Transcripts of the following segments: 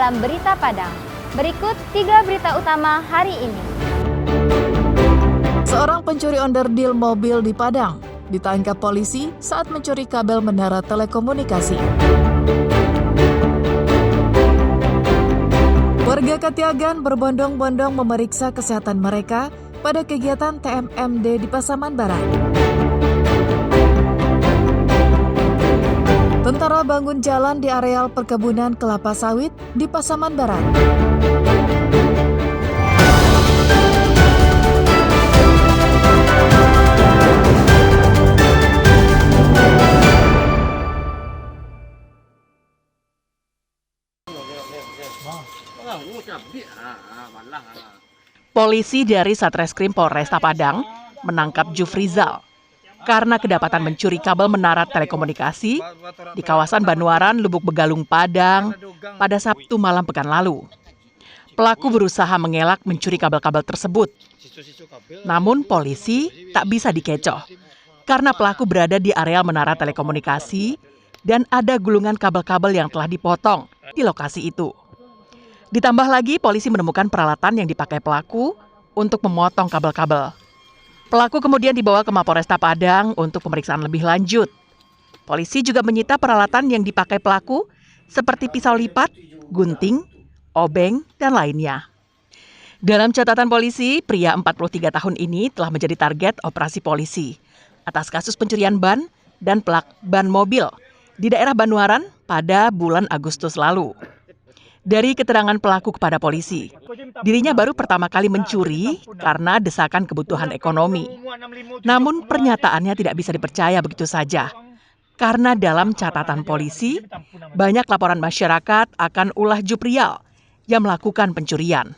dalam Berita Padang. Berikut 3 berita utama hari ini. Seorang pencuri onderdil mobil di Padang ditangkap polisi saat mencuri kabel menara telekomunikasi. Warga Katiagan berbondong-bondong memeriksa kesehatan mereka pada kegiatan TMMD di Pasaman Barat. Tentara bangun jalan di areal perkebunan kelapa sawit di Pasaman Barat. Polisi dari Satreskrim Polresta Padang menangkap Jufrizal karena kedapatan mencuri kabel menara telekomunikasi di kawasan Banuaran, Lubuk Begalung, Padang pada Sabtu malam pekan lalu. Pelaku berusaha mengelak mencuri kabel-kabel tersebut. Namun polisi tak bisa dikecoh karena pelaku berada di areal menara telekomunikasi dan ada gulungan kabel-kabel yang telah dipotong di lokasi itu. Ditambah lagi, polisi menemukan peralatan yang dipakai pelaku untuk memotong kabel-kabel. Pelaku kemudian dibawa ke Mapolresta Padang untuk pemeriksaan lebih lanjut. Polisi juga menyita peralatan yang dipakai pelaku seperti pisau lipat, gunting, obeng, dan lainnya. Dalam catatan polisi, pria 43 tahun ini telah menjadi target operasi polisi atas kasus pencurian ban dan pelak ban mobil di daerah Banuaran pada bulan Agustus lalu. Dari keterangan pelaku kepada polisi, dirinya baru pertama kali mencuri karena desakan kebutuhan ekonomi. Namun pernyataannya tidak bisa dipercaya begitu saja, karena dalam catatan polisi, banyak laporan masyarakat akan ulah Juprial yang melakukan pencurian.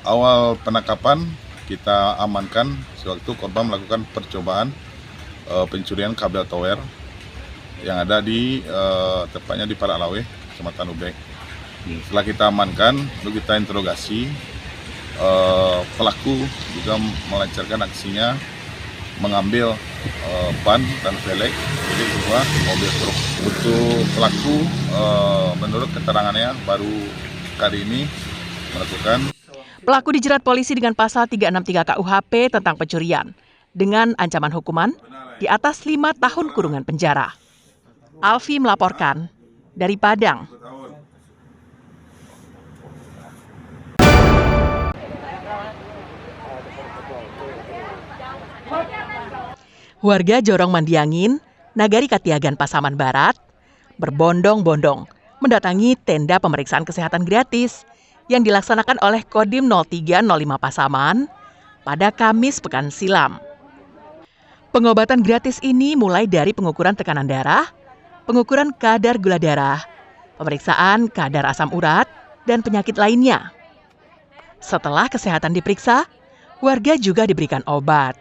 Awal penangkapan kita amankan sewaktu korban melakukan percobaan pencurian kabel tower yang ada di tepatnya di Paralawe, Kecamatan Ubek. Setelah kita amankan, lalu kita interogasi, pelaku juga melancarkan aksinya mengambil ban dan velg milik sebuah mobil truk. Untuk pelaku, menurut keterangannya baru kali ini melakukan. Pelaku dijerat polisi dengan pasal 363 KUHP tentang pencurian dengan ancaman hukuman di atas 5 tahun kurungan penjara. Alfi melaporkan dari Padang. Warga Jorong Mandiangin, Nagari Katiagan, Pasaman Barat, berbondong-bondong mendatangi tenda pemeriksaan kesehatan gratis yang dilaksanakan oleh Kodim 0305 Pasaman pada Kamis pekan silam. Pengobatan gratis ini mulai dari pengukuran tekanan darah, pengukuran kadar gula darah, pemeriksaan kadar asam urat, dan penyakit lainnya. Setelah kesehatan diperiksa, warga juga diberikan obat.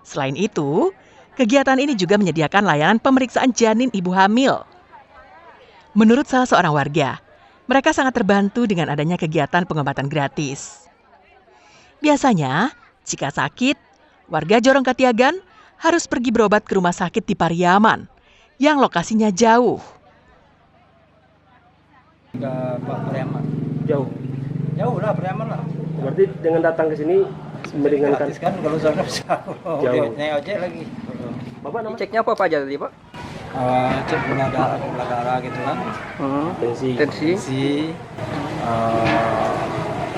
Selain itu, kegiatan ini juga menyediakan layanan pemeriksaan janin ibu hamil. Menurut salah seorang warga, mereka sangat terbantu dengan adanya kegiatan pengobatan gratis. Biasanya, jika sakit, warga Jorong Katiagan harus pergi berobat ke rumah sakit di Pariaman, yang lokasinya jauh. Ke Pariaman. Jauh? Jauh lah, Pariaman lah. Berarti dengan datang ke sini meringankan? Gratis kan, kalau sana bisa Jauh. naik ojek lagi. Bapak nama? Ceknya apa aja tadi, Pak? Cek gula darah gitu kan. Tensi.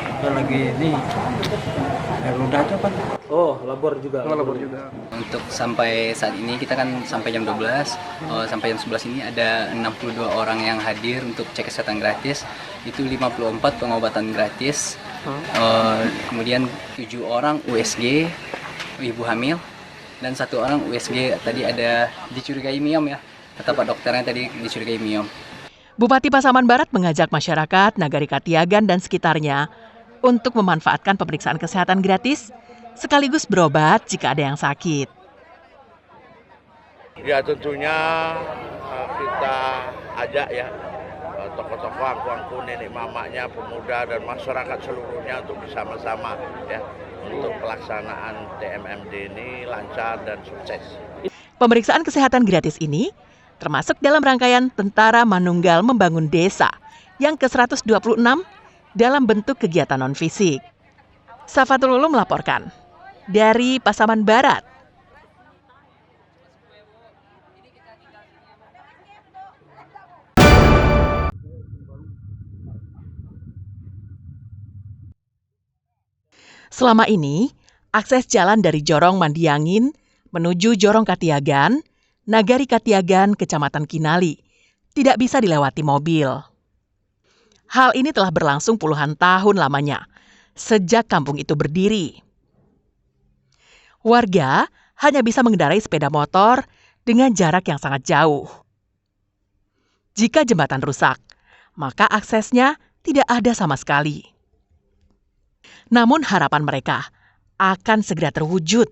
Apa lagi ini? Air ludah aja kan. Oh, labor juga. Untuk sampai saat ini kita kan sampai jam 12, sampai jam 11 ini ada 62 orang yang hadir untuk cek kesehatan gratis. Itu 54 pengobatan gratis. Kemudian 7 orang USG, ibu hamil, dan 1 orang USG tadi ada dicurigai miom ya. Kata Pak dokternya tadi dicurigai miom. Bupati Pasaman Barat mengajak masyarakat Nagari Katiagan dan sekitarnya untuk memanfaatkan pemeriksaan kesehatan gratis sekaligus berobat jika ada yang sakit. Ya tentunya kita ajak ya tokoh-tokoh angku-angku, nenek mamanya, pemuda dan masyarakat seluruhnya untuk bersama-sama ya untuk pelaksanaan TMMD ini lancar dan sukses. Pemeriksaan kesehatan gratis ini termasuk dalam rangkaian Tentara Manunggal Membangun Desa yang ke-126 dalam bentuk kegiatan non-fisik. Safatul Ulum melaporkan dari Pasaman Barat. Selama ini, akses jalan dari Jorong Mandiangin menuju Jorong Katiagan, Nagari Katiagan, Kecamatan Kinali, tidak bisa dilewati mobil. Hal ini telah berlangsung puluhan tahun lamanya, sejak kampung itu berdiri. Warga hanya bisa mengendarai sepeda motor dengan jarak yang sangat jauh. Jika jembatan rusak, maka aksesnya tidak ada sama sekali. Namun harapan mereka akan segera terwujud.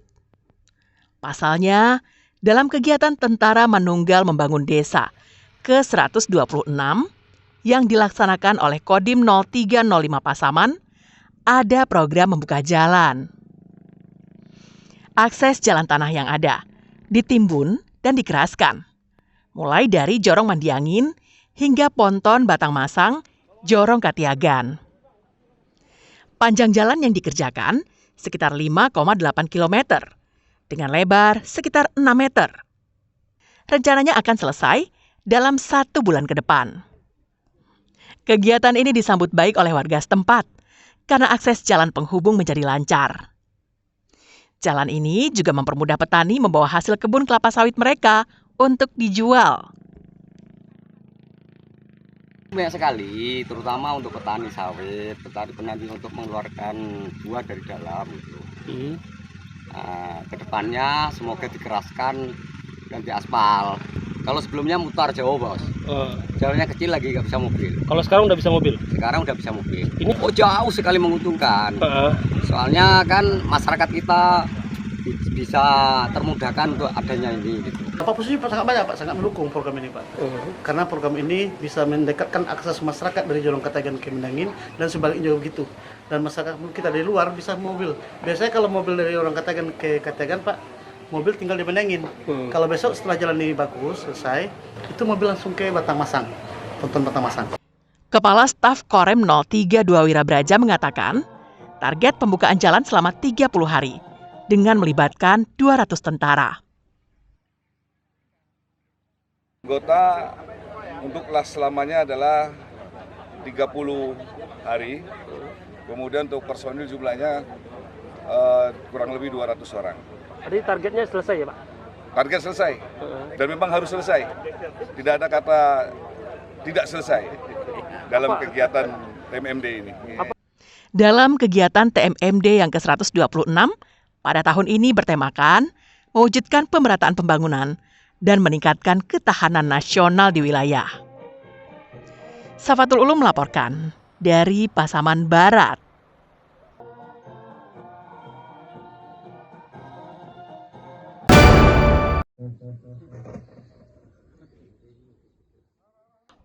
Pasalnya, dalam kegiatan Tentara Manunggal Membangun Desa ke-126 yang dilaksanakan oleh Kodim 0305 Pasaman, ada program membuka jalan. Akses jalan tanah yang ada ditimbun dan dikeraskan, mulai dari Jorong Mandiangin hingga Ponton Batang Masang, Jorong Katiagan. Panjang jalan yang dikerjakan sekitar 5,8 km, dengan lebar sekitar 6 meter. Rencananya akan selesai dalam 1 bulan ke depan. Kegiatan ini disambut baik oleh warga setempat, karena akses jalan penghubung menjadi lancar. Jalan ini juga mempermudah petani membawa hasil kebun kelapa sawit mereka untuk dijual. Banyak sekali, terutama untuk petani sawit, petani untuk mengeluarkan buah dari dalam. Gitu. Kedepannya semoga dikeraskan dan diaspal. Kalau sebelumnya mutar jauh, Bos. Jalannya kecil lagi, nggak bisa mobil. Kalau sekarang udah bisa mobil? Sekarang udah bisa mobil. Ini jauh sekali menguntungkan. Soalnya kan masyarakat kita bisa termudahkan untuk adanya ini. Gitu. Pak posisi sangat banyak, Pak, sangat mendukung program ini, Pak. Karena program ini bisa mendekatkan akses masyarakat dari Jorong Katiagan ke Menangin dan sebaliknya juga begitu. Dan masyarakat kita dari luar bisa mobil. Biasanya kalau mobil dari Jorong Katiagan ke Katiagan, Pak, mobil tinggal di Menangin. Kalau besok setelah jalan ini bagus, selesai, itu mobil langsung ke Batang Masang, Ponton Batang Masang. Kepala Staf Korem 032 Wirabraja mengatakan, target pembukaan jalan selama 30 hari dengan melibatkan 200 tentara. Anggota untuk selamanya adalah 30 hari, kemudian untuk personil jumlahnya kurang lebih 200 orang. Jadi targetnya selesai ya, Pak? Target selesai, dan memang harus selesai. Tidak ada kata tidak selesai dalam kegiatan TMMD ini. Dalam kegiatan TMMD yang ke-126, pada tahun ini bertemakan mewujudkan pemerataan pembangunan dan meningkatkan ketahanan nasional di wilayah. Safatul Ulum melaporkan dari Pasaman Barat.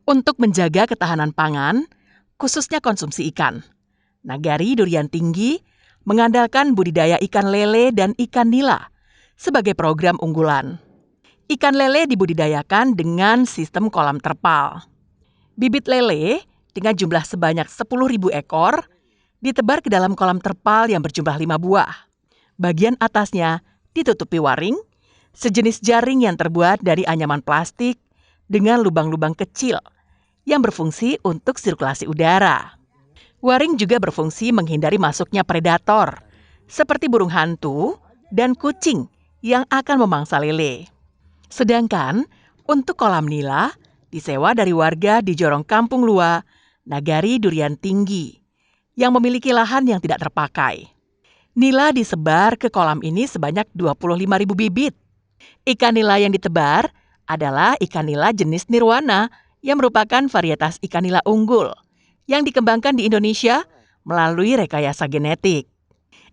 Untuk menjaga ketahanan pangan, khususnya konsumsi ikan, Nagari Durian Tinggi mengandalkan budidaya ikan lele dan ikan nila sebagai program unggulan. Ikan lele dibudidayakan dengan sistem kolam terpal. Bibit lele dengan jumlah sebanyak 10.000 ekor ditebar ke dalam kolam terpal yang berjumlah 5 buah. Bagian atasnya ditutupi waring, sejenis jaring yang terbuat dari anyaman plastik dengan lubang-lubang kecil yang berfungsi untuk sirkulasi udara. Waring juga berfungsi menghindari masuknya predator, seperti burung hantu dan kucing yang akan memangsa lele. Sedangkan untuk kolam nila disewa dari warga di Jorong Kampung Lua, Nagari Durian Tinggi, yang memiliki lahan yang tidak terpakai. Nila disebar ke kolam ini sebanyak 25.000 bibit. Ikan nila yang ditebar adalah ikan nila jenis nirwana yang merupakan varietas ikan nila unggul yang dikembangkan di Indonesia melalui rekayasa genetik.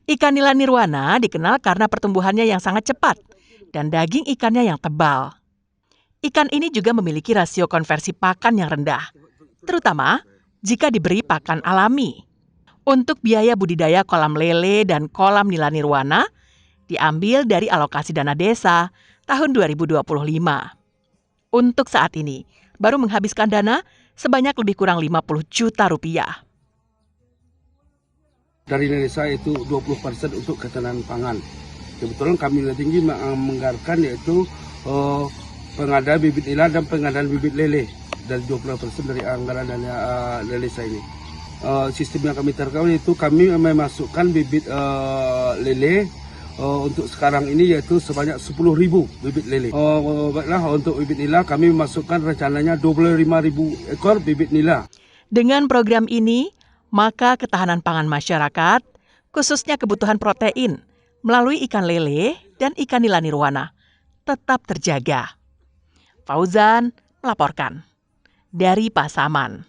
Ikan nila nirwana dikenal karena pertumbuhannya yang sangat cepat dan daging ikannya yang tebal. Ikan ini juga memiliki rasio konversi pakan yang rendah, terutama jika diberi pakan alami. Untuk biaya budidaya kolam lele dan kolam nila nirwana diambil dari alokasi dana desa tahun 2025. Untuk saat ini, baru menghabiskan dana sebanyak lebih kurang 50 juta rupiah. Dari desa itu 20% untuk ketahanan pangan. Kebetulan kami tinggi menganggarkan yaitu pengadaan bibit nila dan pengadaan bibit lele dari 20% dari anggaran dari desa ini. Sistem yang kami terkawal itu kami memasukkan bibit lele untuk sekarang ini yaitu sebanyak 10.000 bibit lele. Baiklah, untuk bibit nila kami memasukkan rencananya 25.000 ekor bibit nila. Dengan program ini, maka ketahanan pangan masyarakat, khususnya kebutuhan protein, melalui ikan lele dan ikan nila nirwana, tetap terjaga. Fauzan melaporkan dari Pasaman.